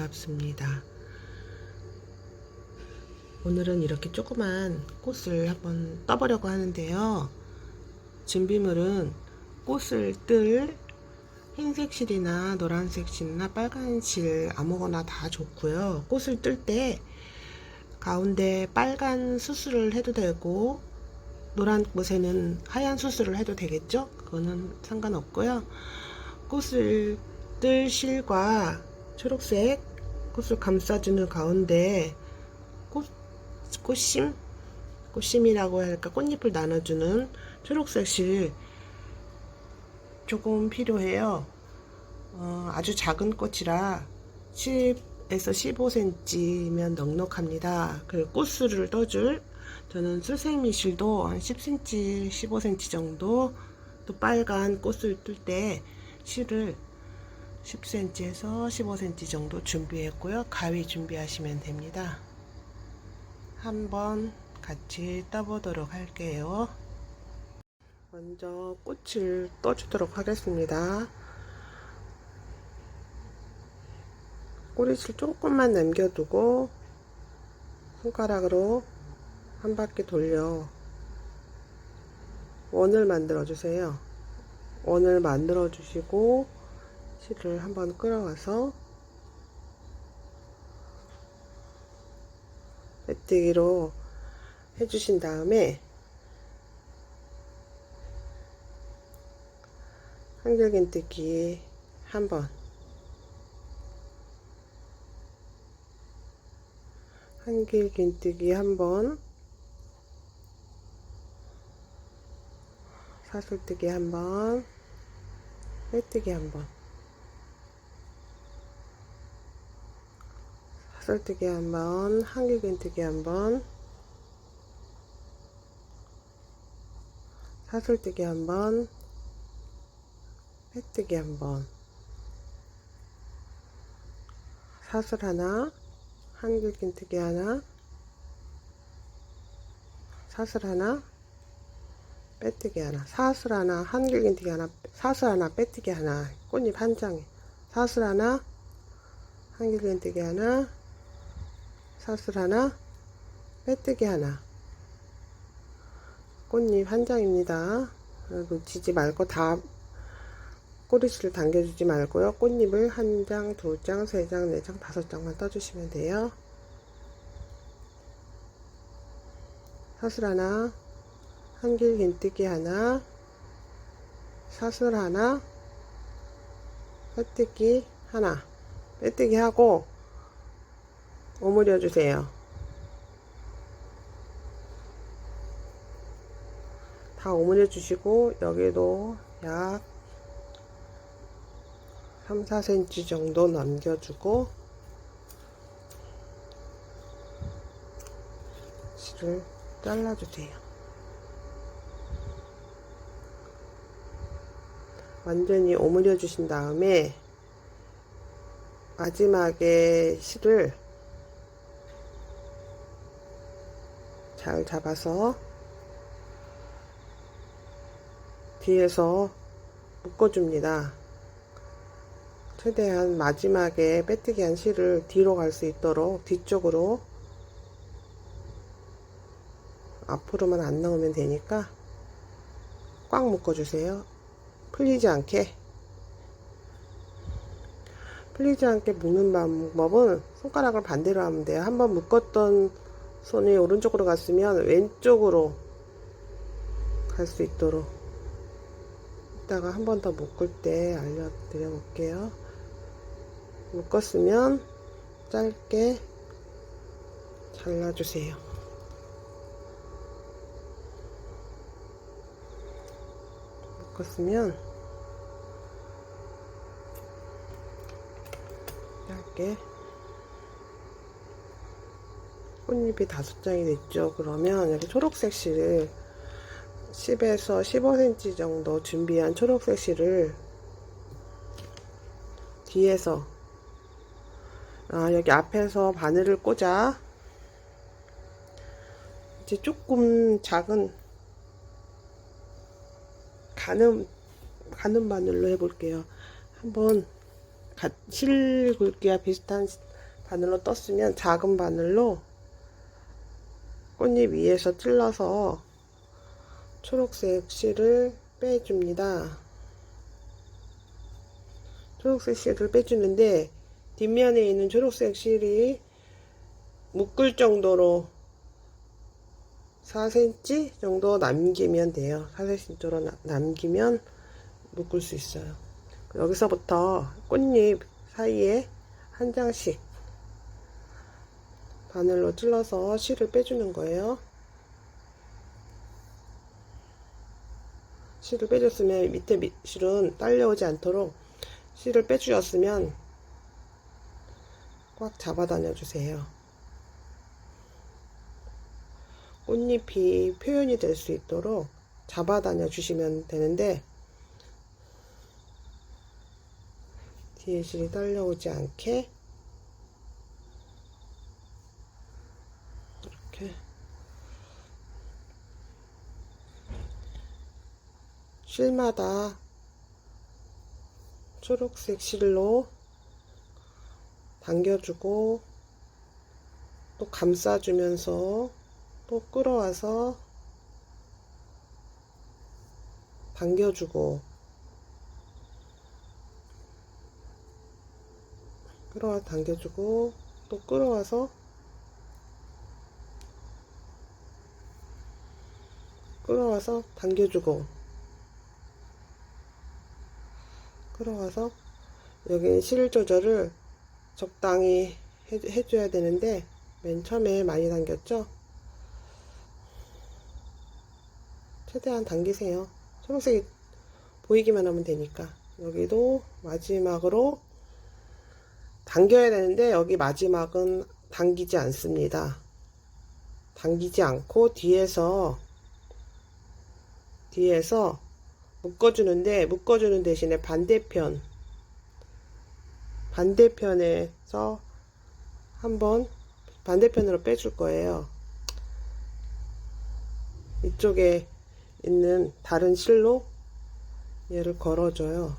반갑습니다. 오늘은 이렇게 조그만 꽃을 한번 떠보려고 하는데요. 준비물은 꽃을 뜰 흰색 실이나 노란색 실이나 빨간 실 아무거나 다 좋고요. 꽃을 뜰 때 가운데 빨간 수술을 해도 되고 노란 꽃에는 하얀 수술을 해도 되겠죠? 그거는 상관없고요. 꽃을 뜰 실과 초록색 꽃을 감싸주는 가운데 꽃심이라고 할까, 꽃잎을 나눠주는 초록색 실 조금 필요해요. 아주 작은 꽃이라 10에서 15cm면 넉넉합니다. 그리고 꽃술을 떠줄 저는 수세미 실도 한 10cm, 15cm 정도, 또 빨간 꽃을 뜰 때 실을 10cm에서 15cm 정도 준비했고요. 가위 준비하시면 됩니다. 한번 같이 떠보도록 할게요. 먼저 꽃을 떠주도록 하겠습니다. 꼬리실 조금만 남겨두고 손가락으로 한 바퀴 돌려 원을 만들어 주세요. 원을 만들어 주시고 실을 한번 끌어와서 빼뜨기로 해주신 다음에 한길긴뜨기 한번, 한길긴뜨기 한번, 사슬뜨기 한번, 빼뜨기 한번, 사슬뜨기 한번, 한길긴뜨기 한번, 사슬뜨기 한번, 빼뜨기 한번, 사슬 하나, 한길긴뜨기 하나, 사슬 하나, 빼뜨기 하나, 사슬 하나, 한길긴뜨기 하나, 사슬 하나, 빼뜨기 하나, 꽃잎 한 장에 사슬 하나, 한길긴뜨기 하나, 사슬 하나, 빼뜨기 하나, 꽃잎 한 장입니다. 놓치지 말고 다 꼬리실을 당겨주지 말고요. 꽃잎을 한 장, 두 장, 세 장, 네 장, 다섯 장만 떠주시면 돼요. 사슬 하나, 한길긴뜨기 하나, 사슬 하나, 빼뜨기 하나, 빼뜨기 하고 오므려 주세요. 다 오므려 주시고 여기도 약 3, 4cm 정도 남겨주고 실을 잘라주세요. 완전히 오므려 주신 다음에 마지막에 실을 잘 잡아서 뒤에서 묶어줍니다. 최대한 마지막에 빼뜨기 한 실을 뒤로 갈 수 있도록 뒤쪽으로, 앞으로만 안 나오면 되니까 꽉 묶어주세요. 풀리지 않게 묶는 방법은 손가락을 반대로 하면 돼요. 한번 묶었던 손이 오른쪽으로 갔으면 왼쪽으로 갈 수 있도록 이따가 한 번 더 묶을 때 알려드려 볼게요. 묶었으면 짧게 잘라주세요. 묶었으면 짧게, 꽃잎이 5장이 됐죠. 그러면 여기 초록색 실을 10에서 15cm 정도 준비한 초록색 실을 뒤에서, 여기 앞에서 바늘을 꽂아 이제 조금 작은 가는 바늘로 해볼게요. 한번 실 굵기와 비슷한 바늘로 떴으면 작은 바늘로 꽃잎 위에서 찔러서 초록색 실을 빼줍니다. 초록색 실을 빼주는데 뒷면에 있는 초록색 실이 묶을 정도로 4cm 정도 남기면 돼요. 4cm 정도 남기면 묶을 수 있어요. 여기서부터 꽃잎 사이에 한 장씩 바늘로 찔러서 실을 빼주는 거예요. 실을 빼줬으면 밑에 실은 딸려오지 않도록 실을 빼주셨으면 꽉 잡아 다녀주세요. 꽃잎이 표현이 될 수 있도록 잡아 다녀 주시면 되는데 뒤에 실이 딸려오지 않게 이렇게 실마다 초록색 실로 당겨주고 또 감싸주면서 또 끌어와서 당겨주고 끌어와 당겨주고 또 끌어와서 당겨주고 끌어와서 여기 실 조절을 적당히 해줘야 되는데 맨 처음에 많이 당겼죠? 최대한 당기세요. 초록색이 보이기만 하면 되니까. 여기도 마지막으로 당겨야 되는데 여기 마지막은 당기지 않습니다. 당기지 않고 뒤에서 묶어주는 대신에 반대편에서 한번 반대편으로 빼줄 거예요. 이쪽에 있는 다른 실로 얘를 걸어줘요.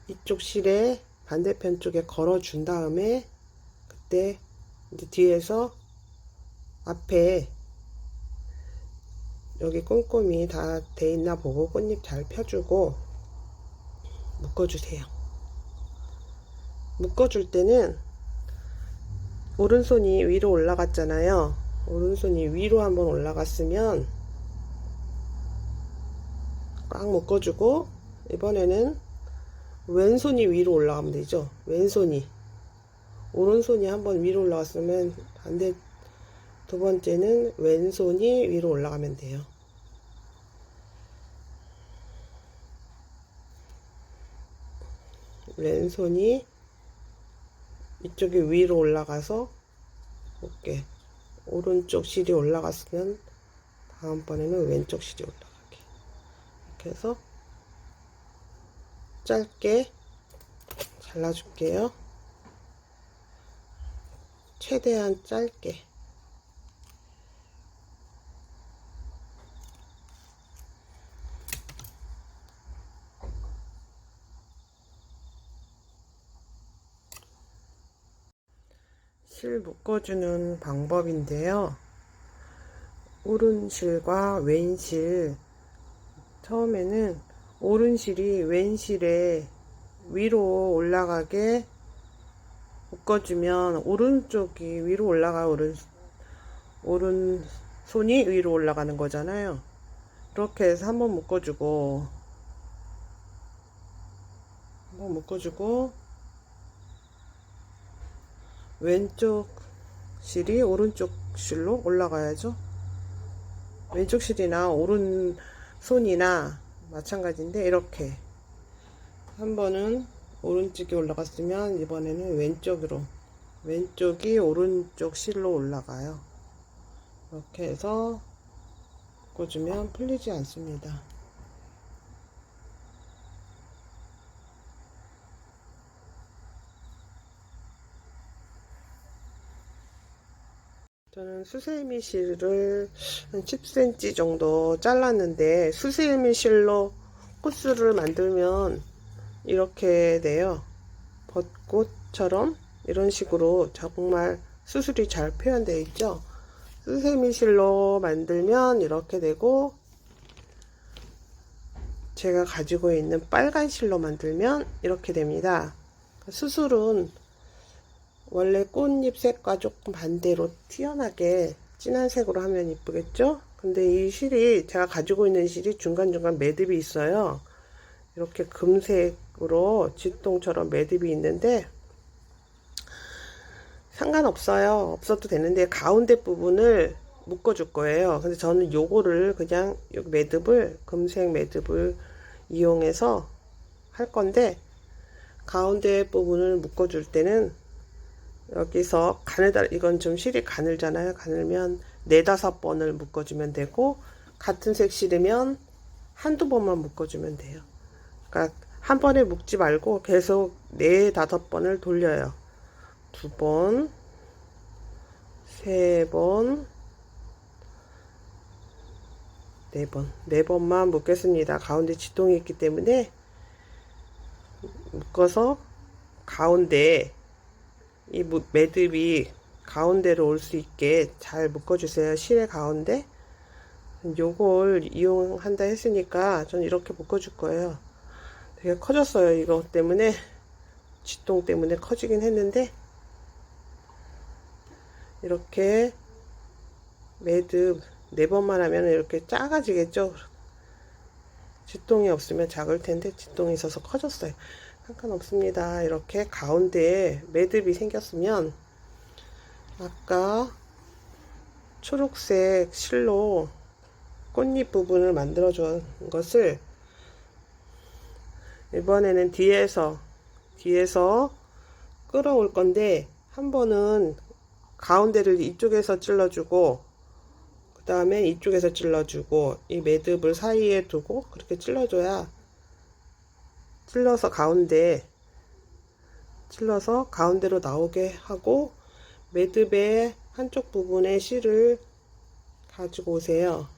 이쪽 실에 반대편 쪽에 걸어준 다음에 그때 이제 뒤에서 앞에 여기 꼼꼼히 다 돼 있나 보고 꽃잎 잘 펴주고 묶어주세요. 묶어줄 때는 오른손이 위로 올라갔잖아요. 오른손이 위로 한번 올라갔으면 꽉 묶어주고 이번에는 왼손이 위로 올라가면 되죠. 오른손이 한번 위로 올라갔으면 두 번째는 왼손이 위로 올라가면 돼요. 왼손이 이쪽이 위로 올라가서 어깨 오른쪽 실이 올라갔으면 다음번에는 왼쪽 실이 올라가게 이렇게 해서 짧게 잘라줄게요. 최대한 짧게. 실 묶어주는 방법인데요. 오른실과 왼실, 처음에는 오른실이 왼실에 위로 올라가게 묶어주면 오른쪽이 위로 올라가 오른손이 위로 올라가는 거잖아요. 이렇게 해서 한번 묶어주고 왼쪽 실이 오른쪽 실로 올라가야죠. 왼쪽 실이나 오른손이나 마찬가지인데 이렇게 한 번은 오른쪽이 올라갔으면 이번에는 왼쪽이 오른쪽 실로 올라가요. 이렇게 해서 묶어주면 풀리지 않습니다. 저는 수세미 실을 한 10cm 정도 잘랐는데, 수세미 실로 코스를 만들면 이렇게 돼요. 벚꽃처럼 이런 식으로 정말 수술이 잘 표현되어 있죠. 수세미 실로 만들면 이렇게 되고, 제가 가지고 있는 빨간 실로 만들면 이렇게 됩니다. 수술은 원래 꽃잎 색과 조금 반대로 튀어나게 진한 색으로 하면 이쁘겠죠? 근데 이 실이, 제가 가지고 있는 실이 중간중간 매듭이 있어요. 이렇게 금색으로 쥐똥처럼 매듭이 있는데 상관없어요. 없어도 되는데 가운데 부분을 묶어 줄 거예요. 근데 저는 요거를 그냥 여기 매듭을, 금색 매듭을 이용해서 할 건데, 가운데 부분을 묶어 줄 때는 여기서 이건 좀 실이 가늘잖아요. 가늘면 4-5번을 묶어주면 되고, 같은 색 실이면 한두 번만 묶어주면 돼요. 그러니까 한 번에 묶지 말고 계속 4-5번을 돌려요. 2번, 3번, 4번. 4번만 묶겠습니다. 가운데 지통이 있기 때문에 묶어서 가운데 이 매듭이 가운데로 올 수 있게 잘 묶어주세요. 실의 가운데. 요걸 이용한다 했으니까 전 이렇게 묶어줄 거예요. 되게 커졌어요. 이거 때문에, 쥐똥 때문에 커지긴 했는데, 이렇게 매듭 4번만 하면 이렇게 작아지겠죠. 쥐똥이 없으면 작을 텐데 쥐똥이 있어서 커졌어요. 상관없습니다. 이렇게 가운데에 매듭이 생겼으면, 아까 초록색 실로 꽃잎 부분을 만들어 준 것을 이번에는 뒤에서 끌어올 건데, 한 번은 가운데를 이쪽에서 찔러주고, 그 다음에 이쪽에서 찔러주고, 이 매듭을 사이에 두고 그렇게 찔러줘야, 찔러서 가운데로 나오게 하고, 매듭의 한쪽 부분에 실을 가지고 오세요.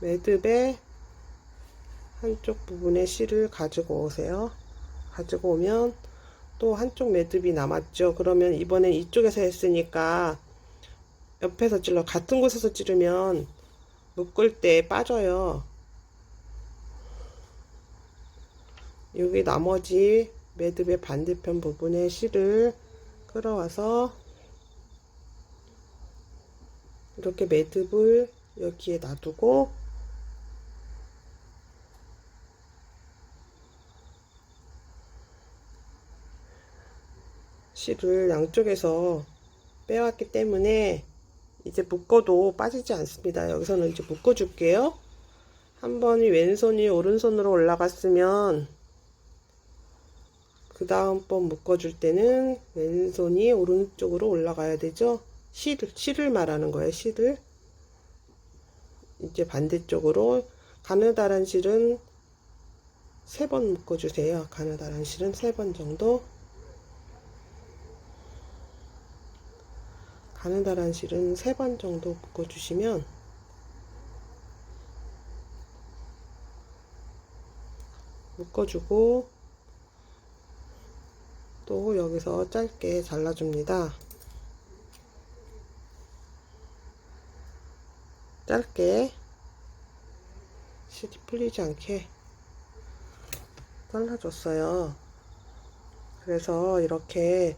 매듭의 한쪽 부분에 실을 가지고 오세요. 가지고 오면 또 한쪽 매듭이 남았죠. 그러면 이번엔 이쪽에서 했으니까 옆에서 같은 곳에서 찌르면 묶을 때 빠져요. 여기 나머지 매듭의 반대편 부분에 실을 끌어와서 이렇게 매듭을 여기에 놔두고, 실을 양쪽에서 빼왔기 때문에 이제 묶어도 빠지지 않습니다. 여기서는 이제 묶어 줄게요. 한 번이 왼손이 오른손으로 올라갔으면 그 다음 번 묶어 줄 때는 왼손이 오른쪽으로 올라가야 되죠. 실을 말하는 거예요. 실을. 이제 반대쪽으로 가느다란 실은 3번 묶어 주세요. 가느다란 실은 3번 정도. 가느다란 실은 3번 정도 묶어주시면 묶어주고, 또 여기서 짧게 잘라줍니다. 짧게 실이 풀리지 않게 잘라줬어요. 그래서 이렇게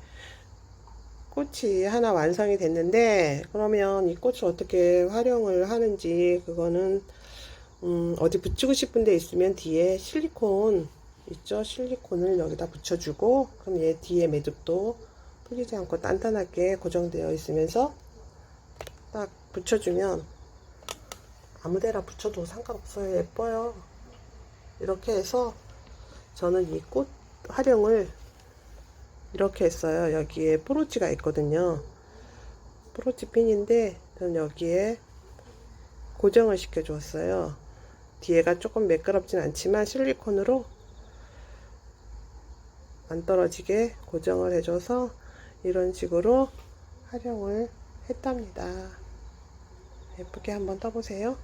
꽃이 하나 완성이 됐는데, 그러면 이 꽃을 어떻게 활용을 하는지, 그거는 어디 붙이고 싶은 데 있으면 뒤에 실리콘 있죠. 실리콘을 여기다 붙여주고, 그럼 얘 뒤에 매듭도 풀리지 않고 단단하게 고정되어 있으면서 딱 붙여주면, 아무데나 붙여도 상관없어요. 예뻐요. 이렇게 해서 저는 이 꽃 활용을 이렇게 했어요. 여기에 포로치가 있거든요. 포로치 핀인데 저는 여기에 고정을 시켜 주었어요. 뒤에가 조금 매끄럽진 않지만 실리콘으로 안 떨어지게 고정을 해줘서 이런 식으로 활용을 했답니다. 예쁘게 한번 떠보세요.